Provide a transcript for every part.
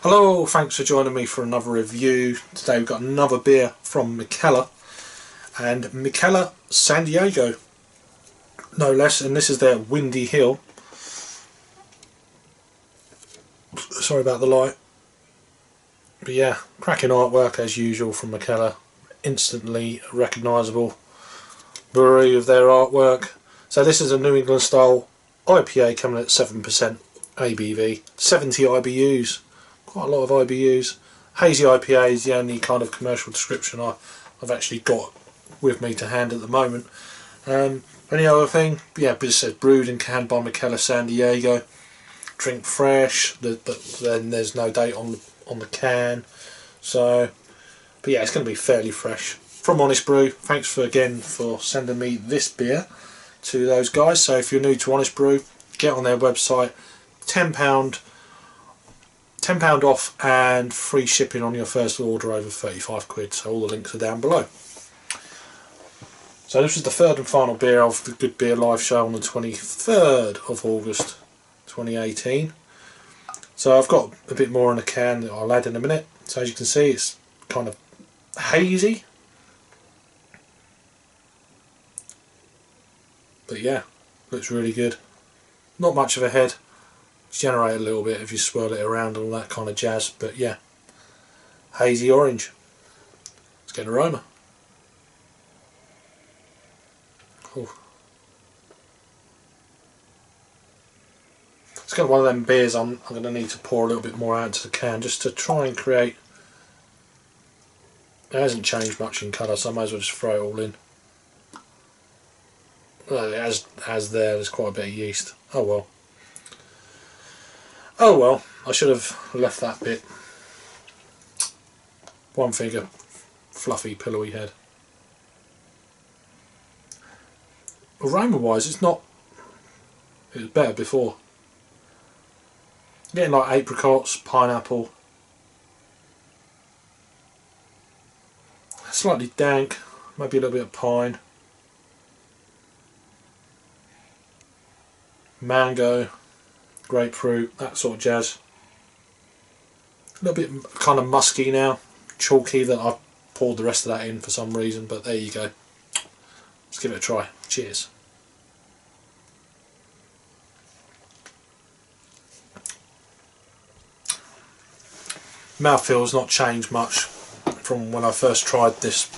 Hello, thanks for joining me for another review. Today we've got another beer from Mikkeller, and Mikkeller San Diego, no less, and this is their Windy Hill. Sorry about the light. But yeah, cracking artwork as usual from Mikkeller. Instantly recognisable brewery of their artwork. So this is a New England style IPA coming at 7% ABV, 70 IBUs. Quite a lot of IBUs. Hazy IPA is the only kind of commercial description I've actually got with me to hand at the moment. Any other thing? Yeah, but it says brewed and canned by Mikkeller San Diego. Drink fresh. Then there's no date on the can. So, but yeah, it's going to be fairly fresh. From Honest Brew. Thanks again for sending me this beer to those guys. So if you're new to Honest Brew, get on their website. £10 off and free shipping on your first order over 35 quid, so all the links are down below. So this was the third and final beer of the Good Beer live show on the 23rd of August 2018. So I've got a bit more in the can that I'll add in a minute. So as you can see, it's kind of hazy, but yeah, looks really good. Not much of a head. Generate a little bit if you swirl it around and all that kind of jazz, but yeah, hazy orange. Let's get an aroma. Ooh. It's kind of one of them beers I'm going to need to pour a little bit more out into the can just to try and create. It hasn't changed much in colour, so I might as well just throw it all in. Well, it has there's quite a bit of yeast. Oh well. Oh well, I should have left that bit. One finger, fluffy, pillowy head. Aroma wise, it was better before. Getting like apricots, pineapple. Slightly dank, maybe a little bit of pine. Mango. Grapefruit, that sort of jazz. A little bit kind of musky now, chalky, that I've poured the rest of that in for some reason, but there you go. Let's give it a try. Cheers. Mouthfeel has not changed much from when I first tried this.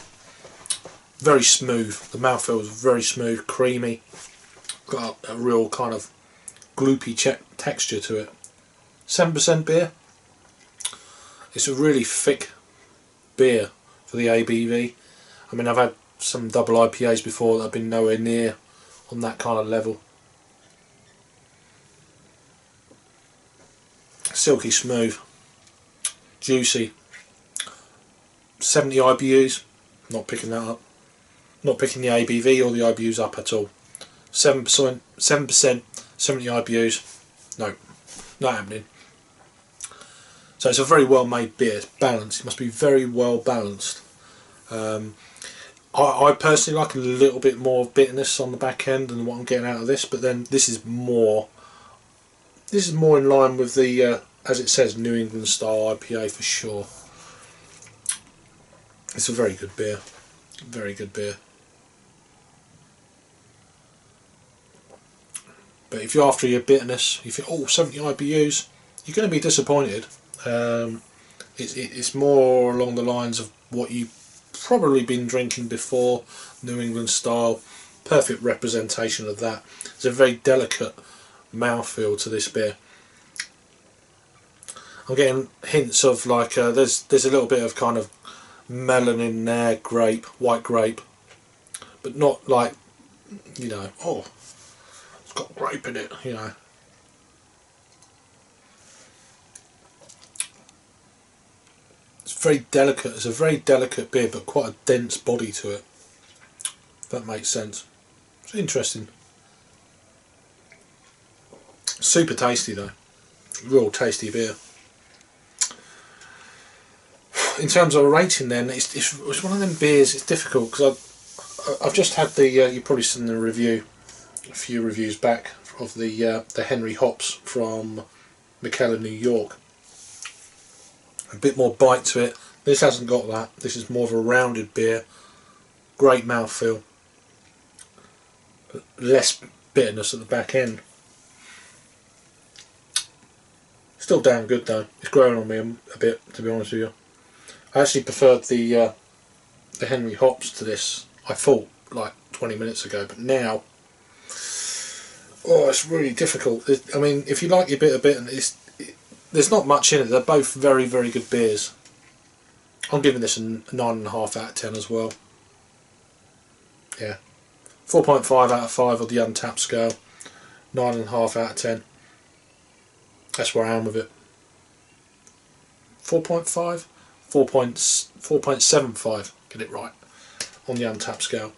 Very smooth. The mouthfeel was very smooth, creamy. Got a real kind of gloopy texture to it. 7% beer. It's a really thick beer for the ABV. I mean, I've had some double IPAs before that have been nowhere near on that kind of level. Silky smooth, juicy. 70 IBUs. Not picking that up. Not picking the ABV or the IBUs up at all. 7%, 70 IBUs, no, not happening. So it's a very well made beer, it's balanced, it must be very well balanced. I personally like a little bit more bitterness on the back end than what I'm getting out of this, but then this is more in line with the, as it says, New England style IPA for sure. It's a very good beer, very good beer. But if you're after your bitterness, you think, oh, 70 IBUs, you're going to be disappointed. It's more along the lines of what you've probably been drinking before, New England style, perfect representation of that. It's a very delicate mouthfeel to this beer. I'm getting hints of like, there's a little bit of kind of melon in there, grape, white grape, but not like, you know, oh, it's got grape in it, you know. It's very delicate. It's a very delicate beer, but quite a dense body to it. If that makes sense. It's interesting. Super tasty though. Real tasty beer. In terms of a rating, then it's one of them beers. It's difficult because I've just had the you've probably seen the review. A few reviews back of the Henry hops from Mikkeller, New York. a bit more bite to it. This hasn't got that. This is more of a rounded beer. Great mouthfeel. Less bitterness at the back end. Still damn good though. It's growing on me a bit, to be honest with you. I actually preferred the Henry hops to this. I thought like 20 minutes ago, but now, oh, it's really difficult. I mean, if you like your bit of bitterness, there's not much in it. They're both very, very good beers. I'm giving this a 9.5 out of 10 as well. Yeah, 4.5 out of 5 on the Untapped scale. 9.5 out of 10. That's where I am with it. 4.5? 4.75, get it right, on the Untapped scale.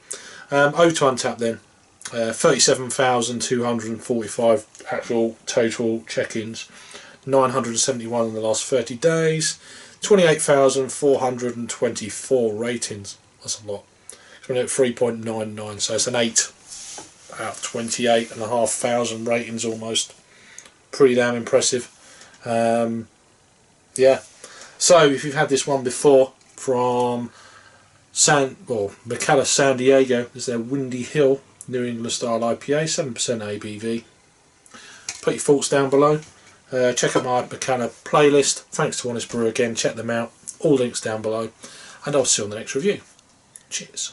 Over to Untapped then. 37,245 actual total check-ins. 971 in the last 30 days. 28,424 ratings. That's a lot. It's running at 3.99, so it's an 8 out of 28,500 ratings almost. Pretty damn impressive. Yeah. So if you've had this one before from Mikkeller San Diego, there's their Windy Hill New England style IPA, 7% ABV. Put your thoughts down below. Check out my Mikkeller playlist. Thanks to Honest Brew again. Check them out. All links down below. And I'll see you on the next review. Cheers.